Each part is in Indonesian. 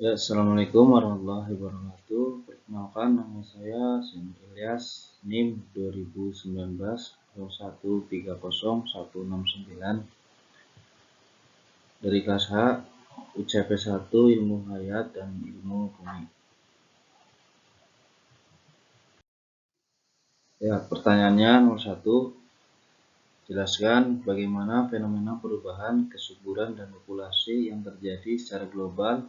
Ya, Assalamualaikum warahmatullahi wabarakatuh. Perkenalkan, nama saya Sinur Ilyas, NIM 2019 01301691 dari kelas H, UCP 1 Ilmu Hayat dan Ilmu Bumi. Ya, pertanyaannya nomor 1, jelaskan bagaimana fenomena perubahan kesuburan dan populasi yang terjadi secara global.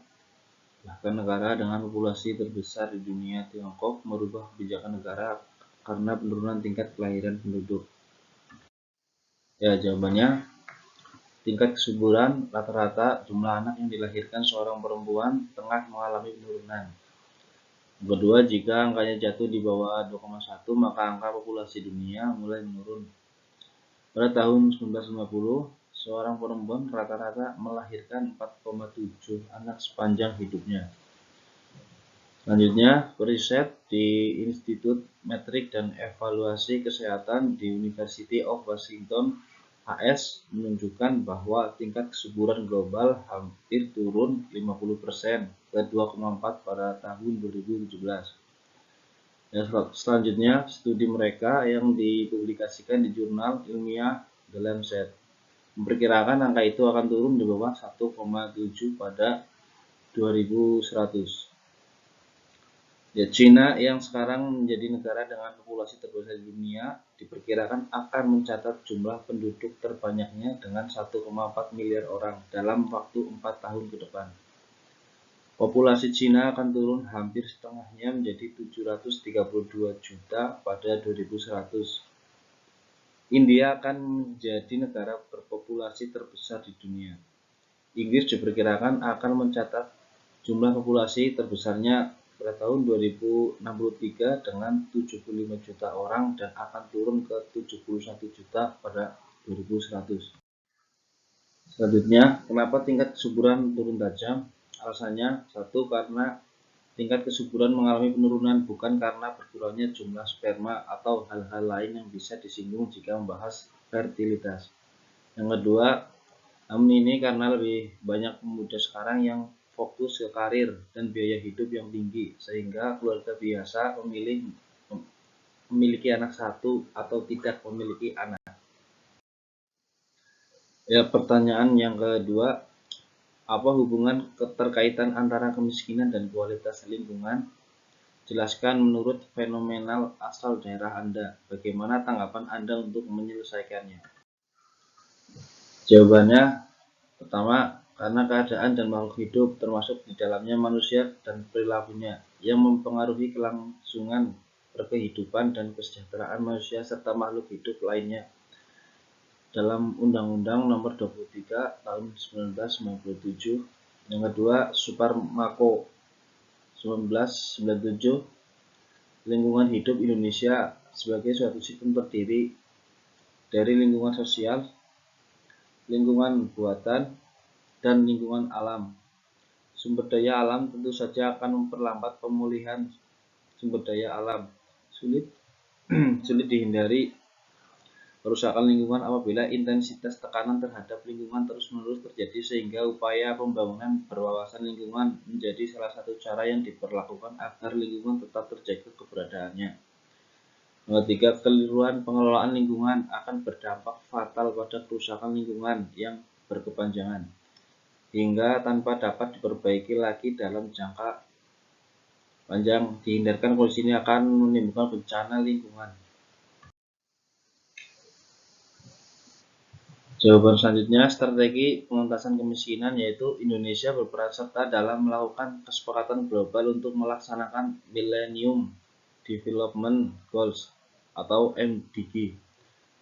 Bahkan negara dengan populasi terbesar di dunia, Tiongkok, merubah kebijakan negara karena penurunan tingkat kelahiran penduduk. Ya, jawabannya, tingkat kesuburan rata-rata jumlah anak yang dilahirkan seorang perempuan tengah mengalami penurunan. Kedua, jika angkanya jatuh di bawah 2,1, maka angka populasi dunia mulai menurun. Pada tahun 1950, seorang perempuan rata-rata melahirkan 4,7 anak sepanjang hidupnya. Selanjutnya, riset di Institut Metrik dan Evaluasi Kesehatan di University of Washington, AS, menunjukkan bahwa tingkat kesuburan global hampir turun 50% ke 2,4 pada tahun 2017. Selanjutnya, studi mereka yang dipublikasikan di jurnal ilmiah The Lancet memperkirakan angka itu akan turun di bawah 1,7 pada 2100. Ya, China yang sekarang menjadi negara dengan populasi terbesar di dunia diperkirakan akan mencatat jumlah penduduk terbanyaknya dengan 1,4 miliar orang dalam waktu 4 tahun ke depan. Populasi China akan turun hampir setengahnya menjadi 732 juta pada 2100. India akan menjadi negara berpopulasi terbesar di dunia. Inggris diperkirakan akan mencatat jumlah populasi terbesarnya pada tahun 2063 dengan 75 juta orang dan akan turun ke 71 juta pada 2100. Selanjutnya, kenapa tingkat kesuburan turun tajam? Alasannya, satu, karena tingkat kesuburan mengalami penurunan bukan karena berkurangnya jumlah sperma atau hal-hal lain yang bisa disinggung jika membahas fertilitas. Yang kedua, namun ini karena lebih banyak pemuda sekarang yang fokus ke karir dan biaya hidup yang tinggi, sehingga keluarga biasa memiliki anak satu atau tidak memiliki anak. Ya, pertanyaan yang kedua, apa hubungan keterkaitan antara kemiskinan dan kualitas lingkungan? Jelaskan menurut fenomenal asal daerah Anda. Bagaimana tanggapan Anda untuk menyelesaikannya? Jawabannya, pertama, karena keadaan dan makhluk hidup, termasuk di dalamnya manusia dan perilakunya, yang mempengaruhi kelangsungan berkehidupan dan kesejahteraan manusia serta makhluk hidup lainnya. Dalam Undang-Undang Nomor 23 Tahun 1997, yang kedua, Suparmako 1997, lingkungan hidup Indonesia sebagai suatu sistem terdiri dari lingkungan sosial, lingkungan buatan, dan lingkungan alam. Sumber daya alam tentu saja akan memperlambat pemulihan sumber daya alam. Sulit dihindari kerusakan lingkungan apabila intensitas tekanan terhadap lingkungan terus-menerus terjadi, sehingga upaya pembangunan berwawasan lingkungan menjadi salah satu cara yang diperlakukan agar lingkungan tetap terjaga keberadaannya. Nomor 3, kekeliruan pengelolaan lingkungan akan berdampak fatal pada kerusakan lingkungan yang berkepanjangan, hingga tanpa dapat diperbaiki lagi dalam jangka panjang. Dihindarkan kondisi ini akan menimbulkan bencana lingkungan. Jawaban selanjutnya, strategi pengentasan kemiskinan, yaitu Indonesia berperan serta dalam melakukan kesepakatan global untuk melaksanakan Millennium Development Goals atau MDG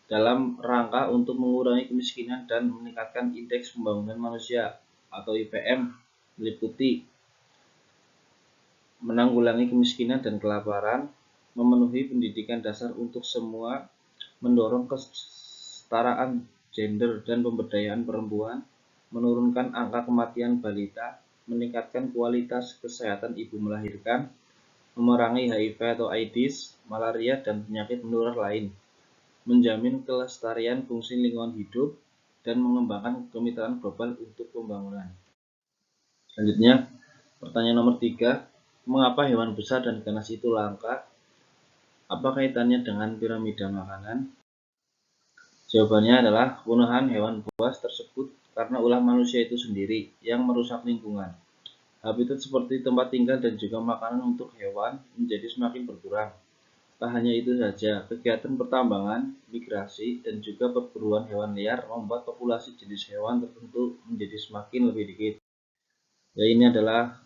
dalam rangka untuk mengurangi kemiskinan dan meningkatkan indeks pembangunan manusia atau IPM, meliputi menanggulangi kemiskinan dan kelaparan, memenuhi pendidikan dasar untuk semua, mendorong kesetaraan gender dan pemberdayaan perempuan, menurunkan angka kematian balita, meningkatkan kualitas kesehatan ibu melahirkan, memerangi HIV atau AIDS, malaria, dan penyakit menular lain, menjamin kelestarian fungsi lingkungan hidup, dan mengembangkan kemitraan global untuk pembangunan. Selanjutnya, Pertanyaan nomor 3, mengapa hewan besar dan ganas itu langka? Apa kaitannya dengan piramida makanan? Jawabannya adalah kepunahan hewan buas tersebut karena ulah manusia itu sendiri yang merusak lingkungan. Habitat seperti tempat tinggal dan juga makanan untuk hewan menjadi semakin berkurang. Tak hanya itu saja, kegiatan pertambangan, migrasi, dan juga perburuan hewan liar membuat populasi jenis hewan tertentu menjadi semakin lebih dikit. Ya, ini adalah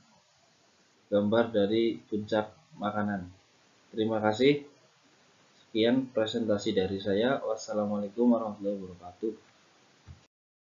gambar dari puncak makanan. Terima kasih. Sekian presentasi dari saya. Wassalamualaikum warahmatullahi wabarakatuh.